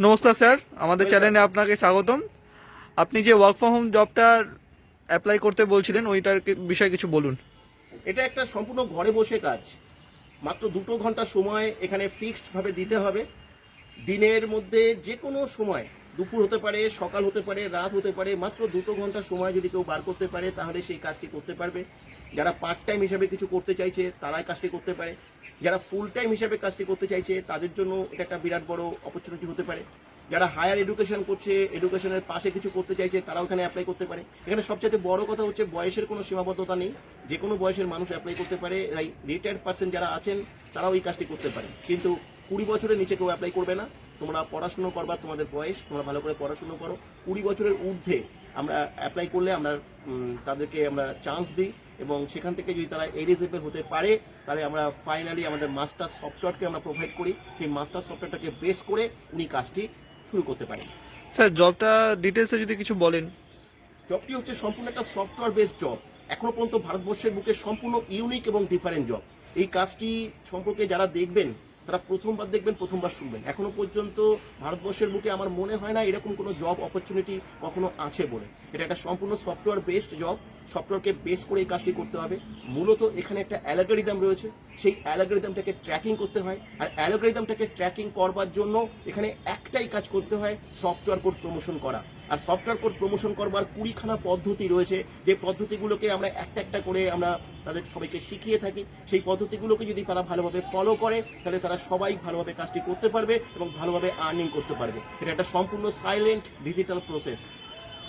নমস্কার স্যার, আমাদের চ্যানেলে আপনাকে স্বাগতম। আপনি যে ওয়ার্ক ফ্রম হোম জবটা অ্যাপ্লাই করতে বলছিলেন ওইটার বিষয়ে কিছু বলুন। এটা একটা সম্পূর্ণ ঘরে বসে কাজ। মাত্র 2 ঘন্টা সময় এখানে ফিক্সড ভাবে দিতে হবে। দিনের মধ্যে যে কোনো সময়, দুপুর হতে পারে, সকাল হতে পারে, রাত হতে পারে, মাত্র 2 ঘন্টা সময় যদি কেউ বার করতে পারে তাহলে সেই কাজটি করতে পারবে। যারা পার্ট টাইম হিসাবে কিছু করতে চাইছে তারাই কাজটি করতে পারে। যারা ফুল টাইম হিসাবে কাজটি করতে চাইছে তাদের জন্য এটা একটা বিরাট বড় অপরচুনিটি হতে পারে। যারা হায়ার এডুকেশন করছে, এডুকেশনের পাশে কিছু করতে চাইছে তারাও এখানে অ্যাপ্লাই করতে পারে। এখানে সবচেয়ে বড় কথা হচ্ছে বয়সের কোনো সীমাবদ্ধতা নেই, যে কোনো বয়সের মানুষ অ্যাপ্লাই করতে পারে। রিটায়ার্ড পার্সন যারা আছেন তারাও এই কাজটি করতে পারে, কিন্তু 20 বছরের নিচে কেউ অ্যাপ্লাই করবে না। তোমরা পড়াশুনো করবার তোমাদের বয়স, তোমরা ভালো করে পড়াশুনো করো। 20 বছরের ঊর্ধ্বে আমরা অ্যাপ্লাই করলে আমরা তাদেরকে আমরা চান্স দিই, এবং সেখান থেকে যদি তারা এলিজিবল হতে পারে তাহলে আমরা ফাইনালি আমাদের মাস্টার সফটওয়্যারকে আমরা প্রোভাইড করি। সেই মাস্টার সফটওয়্যারটাকে বেস করে উনি কাজটি শুরু করতে পারেন। স্যার, জবটা ডিটেলসে যদি কিছু বলেন। জবটি হচ্ছে সম্পূর্ণ একটা সফটওয়্যার বেসড জব। এখনো পর্যন্ত ভারতবর্ষের বুকে সম্পূর্ণ ইউনিক এবং ডিফারেন্ট জব। এই কাজটি সম্পর্কে যারা দেখবেন তারা প্রথমবার দেখবেন, প্রথমবার শুনবেন। এখনো পর্যন্ত ভারতবর্ষের বুকে আমার মনে হয় না এরকম কোনো জব অপরচুনিটি কখনো আছে বলে। এটা একটা সম্পূর্ণ সফটওয়্যার বেসড জব। সফটওয়্যারকে বেস করে এই কাজটি করতে হবে। মূলত এখানে একটা অ্যালগরিদম রয়েছে, সেই অ্যালগরিদমটাকে ট্র্যাকিং করতে হয়। আর অ্যালগরিদমটাকে ট্র্যাকিং করবার জন্য এখানে একটাই কাজ করতে হয়, সফটওয়্যার কোড প্রমোশন করা। আর সফটওয়্যার কোড প্রমোশন করবার 20খানা পদ্ধতি রয়েছে, যে পদ্ধতিগুলোকে আমরা একটা একটা করে আমরা তাদের সবাইকে শিখিয়ে থাকি। সেই পদ্ধতিগুলোকে যদি তারা ভালোভাবে ফলো করে তাহলে তারা সবাই ভালোভাবে কাজটি করতে পারবে এবং ভালোভাবে আর্নিং করতে পারবে। এটা একটা সম্পূর্ণ সাইলেন্ট ডিজিটাল প্রসেস।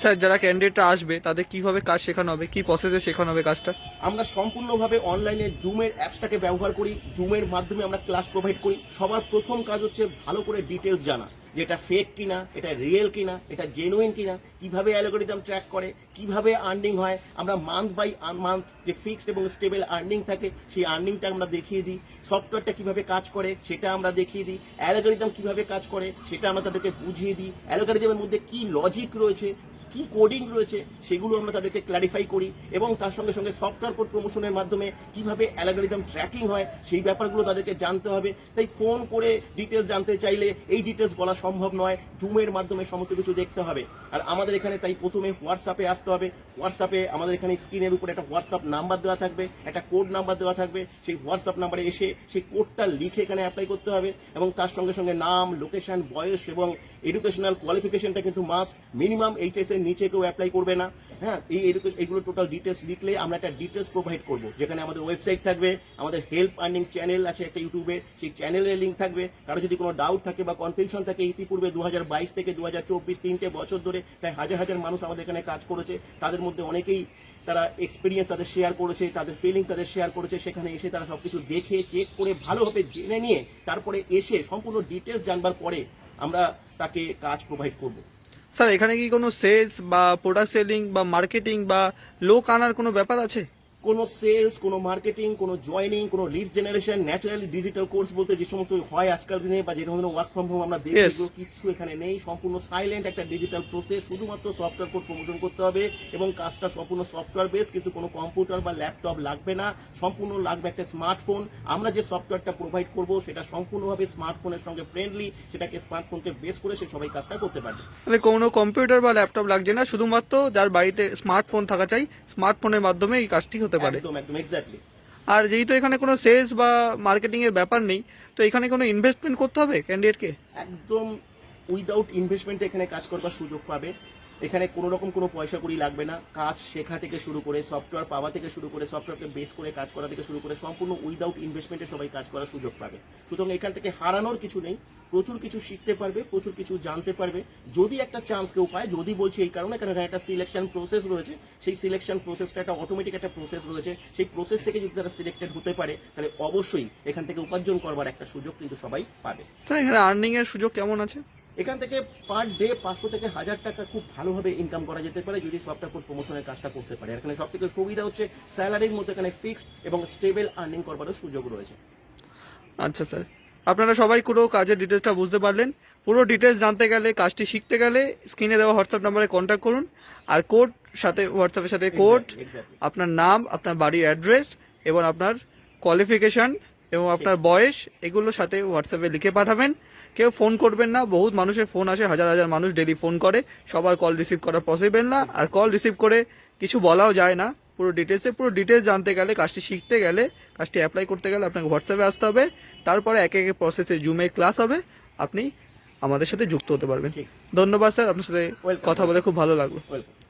স্যার, যারা ক্যান্ডিডেটরা আসবে তাদের কিভাবে কাজ শেখানো হবে, কি প্রসেসে শেখানো হবে কাজটা? আমরা সম্পূর্ণভাবে অনলাইনে জুমের অ্যাপসটাকে ব্যবহার করি। জুমের মাধ্যমে আমরা ক্লাস প্রোভাইড করি। সবার প্রথম কাজ হচ্ছে ভালো করে ডিটেলস জানা, যে এটা ফেক কিনা, এটা রিয়েল কিনা, এটা জেনুইন কিনা, কিভাবে অ্যালগরিদম ট্র্যাক করে, কিভাবে আর্নিং হয়। আমরা মান্থ বাই মান্থ যে ফিক্সড এবং স্টেবল আর্নিং থাকে সেই আর্নিংটা আমরা দেখিয়ে দিই। সফটওয়্যারটা কিভাবে কাজ করে সেটা আমরা দেখিয়ে দিই। অ্যালগরিদম কিভাবে কাজ করে সেটা আমরা তাদেরকে বুঝিয়ে দিই। অ্যালগরিদমের মধ্যে কি লজিক রয়েছে, কি কোডিং রয়েছে সেগুলো আমরা তাদেরকে ক্ল্যারিফাই করি, এবং তার সঙ্গে সঙ্গে সফটওয়্যার কোড প্রমোশনের মাধ্যমে কিভাবে অ্যালগরিদম ট্র্যাকিং হয় সেই ব্যাপারগুলো তাদেরকে জানতে হবে। তাই ফোন করে ডিটেলস জানতে চাইলে এই ডিটেলস বলা সম্ভব নয়, জুমের মাধ্যমে সমস্ত কিছু দেখতে হবে। আর আমাদের এখানে তাই প্রথমে হোয়াটসঅ্যাপে আসতে হবে। হোয়াটসঅ্যাপে আমাদের এখানে স্ক্রিনের উপরে একটা হোয়াটসঅ্যাপ নাম্বার দেওয়া থাকবে, একটা কোড নাম্বার দেওয়া থাকবে। সেই হোয়াটসঅ্যাপ নাম্বারে এসে সেই কোডটা লিখে এখানে অ্যাপ্লাই করতে হবে, এবং তার সঙ্গে সঙ্গে নাম, লোকেশন, বয়স এবং এডুকেশনাল কোয়ালিফিকেশনটা কিন্তু মাস্ট। মিনিমাম এইচএস এর নিচে কেউ অ্যাপ্লাই করবে না। হ্যাঁ, এইগুলো টোটাল ডিটেলস লিখলে আমরা একটা ডিটেলস প্রোভাইড করব, যেখানে আমাদের ওয়েবসাইট থাকবে, আমাদের হেল্প আর্নিং চ্যানেল আছে একটা ইউটিউবে, সেই চ্যানেলের লিঙ্ক থাকবে। কারো যদি কোনো ডাউট থাকে বা কনফিউশন থাকে, ইতিপূর্বে 2022 থেকে 2024 3টে বছর ধরে প্রায় হাজার হাজার মানুষ আমাদের এখানে কাজ করেছে। তাদের মধ্যে অনেকেই তারা এক্সপিরিয়েন্স তাদের শেয়ার করেছে, তাদের ফিলিংস তাদের শেয়ার করেছে। সেখানে এসে তারা সবকিছু দেখে চেক করে ভালোভাবে জেনে নিয়ে তারপরে এসে সম্পূর্ণ ডিটেলস জানবার পরে আমরা তাকে কাজ প্রোভাইড করব। স্যার, এখানে কি কোনো সেলস বা প্রোডাক্ট সেলিং বা মার্কেটিং বা লোক আনার কোনো ব্যাপার আছে? কোনো সেলস, কোনো মার্কেটিং, কোনো জয়নিং, কোনো lead generation, naturally digital course বলতে যে সমস্ত হয় আজকাল দিনে বা যে ধরনের ওয়ার্ক ফ্রম হোম আমরা দেখি, এগুলো কিচ্ছু এখানে নেই। সম্পূর্ণ সাইলেন্ট একটা ডিজিটাল প্রসেস। শুধুমাত্র সফটওয়্যার কোড প্রমোশন করতে হবে, এবং কাজটা সম্পূর্ণ সফটওয়্যার বেস, কিন্তু কোনো কম্পিউটার বা ল্যাপটপ লাগবে না। সম্পূর্ণ লাগবে একটা স্মার্টফোন। আমরা যে সফটওয়্যারটা প্রোভাইড করব সেটা সম্পূর্ণভাবে স্মার্টফোনের সঙ্গে ফ্রেন্ডলি, সেটাকে স্মার্টফোনকে বেস করে সে সবাই কাজটা করতে পারবে। মানে কোনো কম্পিউটার বা ল্যাপটপ লাগছে না, শুধুমাত্র যার বাড়িতে স্মার্টফোন থাকা চাই, স্মার্টফোনের মাধ্যমে এই কাজটি হতে পারে। একদম একদম এক্স্যাক্টলি। আর যেহেতু এখানে কোনো সেলস বা মার্কেটিং এর ব্যাপার নেই, তো এখানে কোনো ইনভেস্টমেন্ট করতে হবে ক্যান্ডিডেটকে? একদম উইদাউট ইনভেস্টমেন্টে এখানে কাজ করবার সুযোগ পাবে। এখানে কোনো রকম কোনো পয়সা কড়ি লাগবে না। কাজ শেখা থেকে শুরু করে, সফটওয়্যার পাওয়া থেকে শুরু করে, সফটওয়্যারকে বেস করে কাজ করা থেকে শুরু করে সম্পূর্ণ উইদাউট ইনভেস্টমেন্টে সবাই কাজ করার সুযোগ পাবে। সুতরাং এখান থেকে হারানোর কিছু নেই। প্রচুর কিছু শিখতে পারবে, প্রচুর কিছু জানতে পারবে, যদি একটা চান্স কেউ পায়। যদি বলছে এই কারণে, কারণ এখানে একটা সিলেকশন প্রসেস রয়েছে। সেই সিলেকশন প্রসেসটা একটা অটোমেটিক একটা প্রসেস রয়েছে। সেই প্রসেস থেকে যদি তারা সিলেক্টেড হতে পারে তাহলে অবশ্যই এখান থেকে উপার্জন করবার একটা সুযোগ কিন্তু সবাই পাবে। স্যার, এখানে আর্নিং এর সুযোগ কেমন আছে? এখান থেকে পার ডে 500 থেকে 1000 টাকা খুব ভালোভাবে ইনকাম করা যেতে পারে যদি সফটওয়্যার কোড প্রমোশনের কাজটা করতে পারে। এখানে সব থেকে সুবিধা হচ্ছে স্যালারির মধ্যে এখানে ফিক্সড এবং স্টেবল আর্নিং করবারও সুযোগ রয়েছে। আচ্ছা স্যার, আপনারা সবাই পুরো কাজের ডিটেলসটা বুঝতে পারলেন। পুরো ডিটেলস জানতে গেলে, কাজটি শিখতে গেলে স্ক্রিনে দেওয়া হোয়াটসঅ্যাপ নাম্বারে কন্ট্যাক্ট করুন। আর কোড সাথে, হোয়াটসঅ্যাপের সাথে কোড, আপনার নাম, আপনার বাড়ির অ্যাড্রেস এবং আপনার কোয়ালিফিকেশন এবং আপনার বয়স, এগুলোর সাথে হোয়াটসঅ্যাপে লিখে পাঠাবেন। কেউ ফোন করবেন না, বহুত মানুষের ফোন আসে, হাজার হাজার মানুষ ডেলি ফোন করে, সবার কল রিসিভ করা পসিবল না, আর কল রিসিভ করে কিছু বলাও যায় না পুরো ডিটেলস জানতে গেলে, কাজটি শিখতে গেলে, কাজটি অ্যাপ্লাই করতে গেলে আপনাকে হোয়াটসঅ্যাপে আসতে হবে, তারপরে একে একে প্রসেসে জুমে ক্লাস হবে, আপনি আমাদের সাথে যুক্ত হতে পারবেন। ঠিক। ধন্যবাদ স্যার, আপনার সাথে Welcome. কথা বলে খুব ভালো লাগলো। ওয়েলকাম।